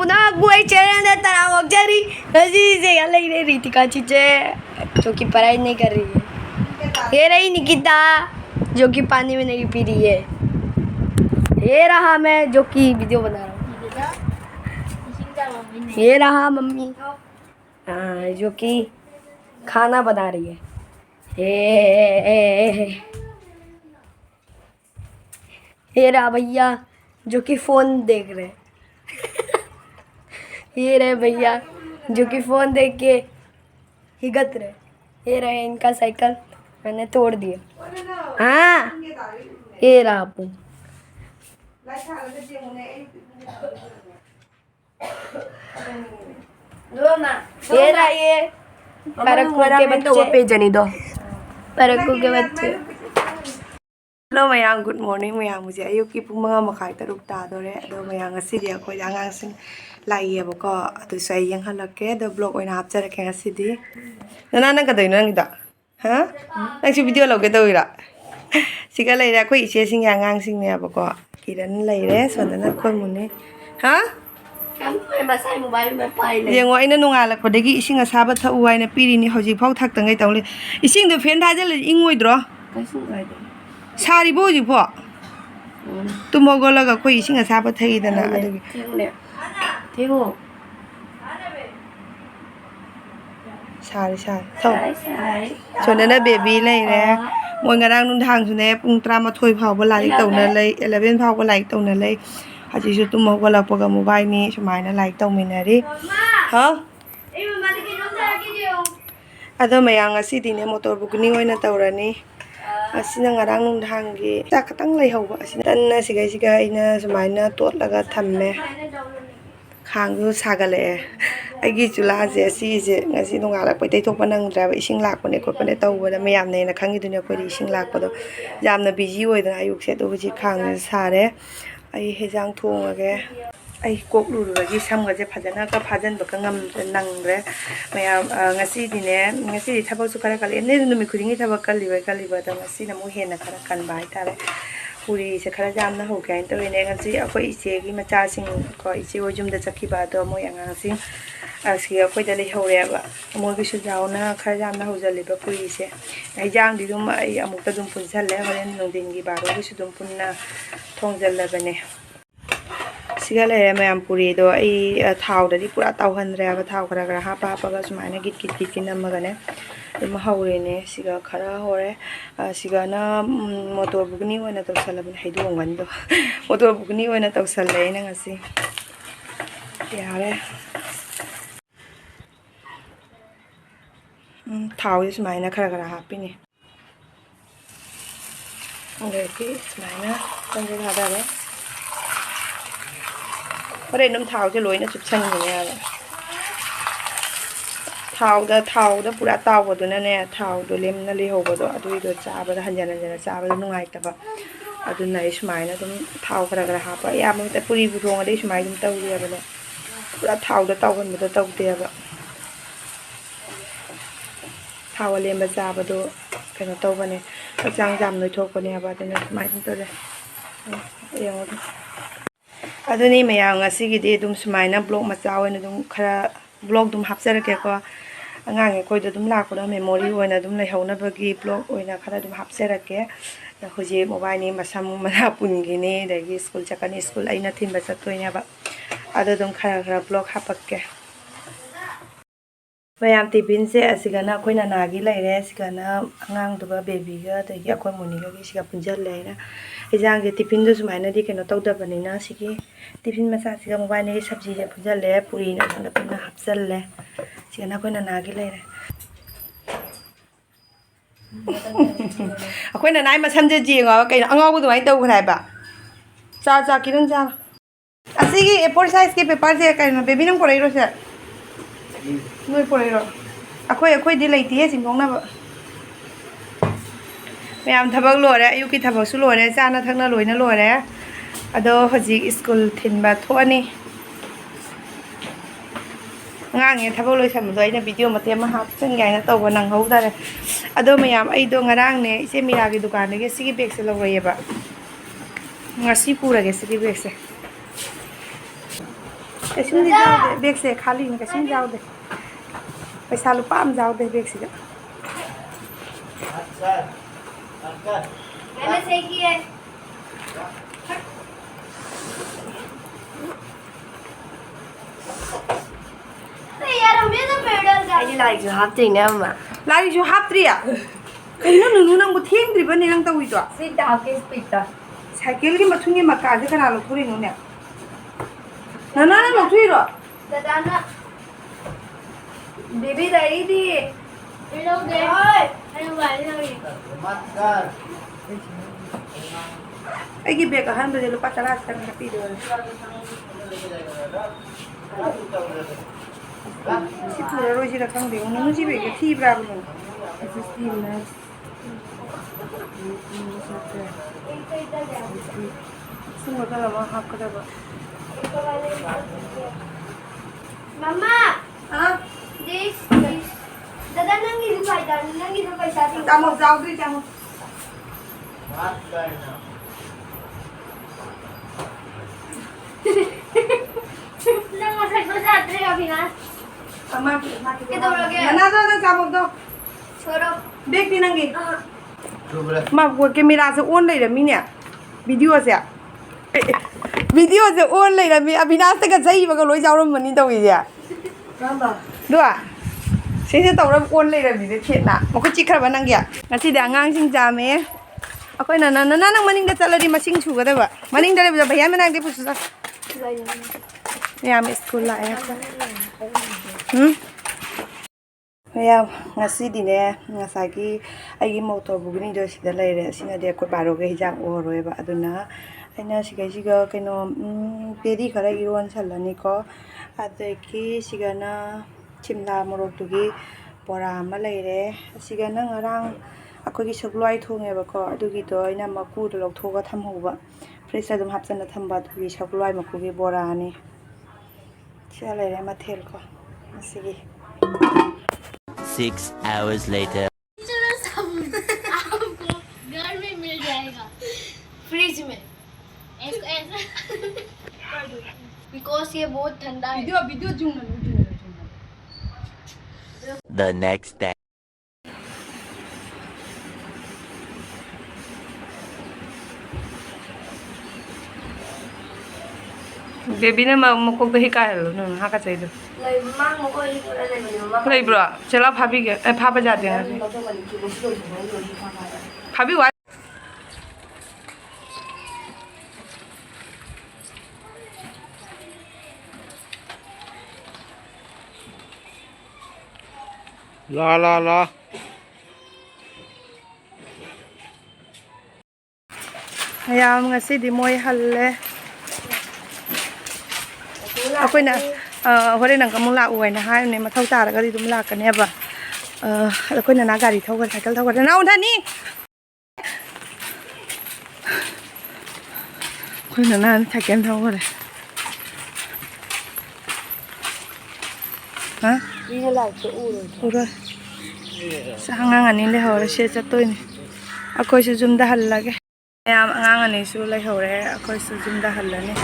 पुनः बुआई चैनल तरावक जरी रजी से अलग रे रीतिका चीजें जो कि पढ़ाई नहीं कर रही है। ये रही निकिता जो कि पानी में नहीं पी रही है। ये रहा मैं जो कि वीडियो बना रहा हूँ। ये रहा मम्मी जो कि खाना बना रही है। ये रहा भैया जो कि फोन देख रहे हैं। ये रहे भैया जो कि फोन देख के हिगत रहे। ये रहे इनका साइकिल मैंने तोड़ दिया। हाँ ये रहा आपू। ये रहा ये परक्कू के बच्चे। परक्कू के बच्चे। Hello ma'am good morning ma'am मुझे अयुक की पुंग मंगा मखाई तरुक तादोरे अदो ma'am ngasi di akhoi angang laiyebako adu sai yenghalakke do blog oina hapjarake ngasi di nana nang kadoi nang da ha nang si video loge doira siga leire akhoi iche sing angang sing ne abako kiran leire sondana khoi mune ha masai mobile me pai le yengo aina nungalakpadagi ising asaba thau aina pirini hojik phau thak tangai tawle ising do fen thajal ingoi dro kaising ai सारी बोझी फो तुम गोलगा कोई इसिंग साब थैदना अदुगी थेगो सारी सोनना baby लेरे मोय ngaraang nundhang sune pung 13 फावबो like तौना लै 11 फावबो like तौना लै हजिसु तुम गोलपगा मोबाइल नि समायना लाइक तौमिनारी हा अदो मयांग असिदिने मोटर बुकनी ओइना Taurani asina ngarang nungdhangi ta katang lai hauba asina tanna sigai siga ina sumaina totlaga thamme khangju sagale aigi chula je si je ngasi nungala pai tai thokpa nangdra ba ising lakpane khopane tawbada mayam ne na khangi dunya koi ising lakpado jamna busy oidana ayuk se to buji khangju sare ai hejang thongage ai kok lurugagi samgaje phajana ka phajan baka ngam nangre mayam ngasi dine ngasi thabak su khara kali ne numi khuringi thabak kali ba da ngasi na mu hena khara kan bai tare puri se khara jamna ho gain to ne ngasi akoi iche gi Machasing ko iche ojum da chakhi ba do mo yang ngasi asi akoi da le hore ba mo gi su jauna khara jamna ho jali ba puri se ai jang di dum ai amuk ta dum pun challe horen nongdin gi ba ro gi su dum punna thongjal la bane sigale mayam puri do ai thau da di pura tauhan re ba thau khara khara ha pa ga sumaina git kin namagane ma haure ne siga khara hore siga na motor bugni oina tawsalabin haidu ngan do motor bugni oina tawsalle na ngasi yare thau sumaina khara khara hapini ore ki sumaina tangge hada re Ore num thau je loina chupsan ni ya thau da pura taw bo do na ne thau do lem na li ho bo do adu do cha ba da hanjana cha ba nungai ta ba adu nai smai na dum thau kara kara ha pa ya mo ta puri bu thong ade smai dum taw ya ba le pura thau da taw kan ba taw te ba thau lem ba cha ba do kana taw ba ne chang jam noi thok ba ne ba da ne smai dum to le yang aduni mayang ngasi gi de dum sumaina blog ma chaw na dum khara blog dum hapjarake ko angang e koi dum la ko memory oina dum lai hauna bagi blog oina khara dum hapjarake hoje mobile ni masam mana pungi ni dagi school chakani school aina thin ba chatoina ba ado dum khara blog hapakke mayam tipin se asigana koina nagi laire sigana angang duba baby ga dagi akoi muni ga gi siga punjal laina ejang ge tipin du sumaina di keno tawda banina sigi tipin masa siga mobile ni sabji je punjal le puri na na puna hapsal le sigana koina nagi laire akoi na nai masam je ji ngo kai angau bu dai taw khrai ba cha kiran cha asigi a4 size ke paper je kai na baby nang porai ro se noi porai ro akoi di lai ti he sing ngong na ba ma'am थबक लोरे अयुकी थबक लोरे चाना थकना लोइना लोरे अदो हजिक स्कूल थिनबा थोनी ngang thabo loi sam doi na video mate ma hap chen gai na to ba nang hau da re ado mayam ai do ngarang ne Eche Mira gi dukan ne ge sigi bag se logoi ba ngasi pura ge sigi bag se Kesim di jauh deh, beg se kali ini kesim jauh deh. Paisa lupa am jauh deh beg sih. मैंने सही किया है यार हमें तो pedal चाहिए like जो हाथ नहीं है मां Lagi jo hapri ya. Kaino nunu nang buting di bani nang tahu itu. Seat आके स्पीड था Cycle ki matungi makaje kan alu puri nune. Nana nang lo tui ro. दादा बेबी रेडी थी ये लोग दे अरे वाली लगी Ai ki beg ahan bade lupa tara kan tapi do. Si tu ro ji ra kang de nunu ji beg thi bra bu. Semua dalam hak kada ba. मम्मा Ah, this दादा नंगी जो पैसा थी kamu jauh deh kamu. नंगा से तो जाते हैं अभी ना Ama, किधर हो गया Nana do kamu do. छोड़ो Beg di nangi. Ma buat kamera se on lagi dah ni. Video se. Video se on lagi dah ni. Abis nasi kan saya bagai loi jauh orang mani tahu dia. Dua. Saya tahu orang on lagi dah ni cek nak. Mau cik kerana nang dia. Nanti dia ngang sing jam Aku nana nang maning dah cala di masing juga dah ba. Maning dah lebih bayar menang dia pusat. Ya, mes school lah ya. Ya, ngasi di ne ngasagi ai motor bugini do sida laire sina dia ko baro ge hijab oro ba aduna aina siga keno peri khara iron salani ko adeki sigana chimla morok tugi pora ma laire sigana ngarang akoi sogloi thonge ba ko adugi do aina maku do lok thoga thamhoba freezer dum hapchana thamba tugi sogloi maku ge bora ani sia laire ma thel ko asigi 6 hours later. आपको घर में मिल जाएगा fridge में इसको ऐसा because ये बहुत ठंडा है video zoom The next day. Baby na mukog dahi kaya lo nung haka sa ito. mang một cái đây này mình mang Play bro, sila phabi ke, phaba jati nga. Phabi wa. La. Ayam ngasi di moy halle. Ako na hore nang kamung la uai na hai ne mathau ta ra ga di dum la ka ne ba. Ako na na gari thau ga cycle thau ga na un thani. Ako na na cycle thau ga. Ha? đi lại chỗ rồi Ura. Sa hangang ani le hore she chatoi ni. Ako se zum da hal lage. Ayam hangang ani su le hore ako se zum da hal la ni.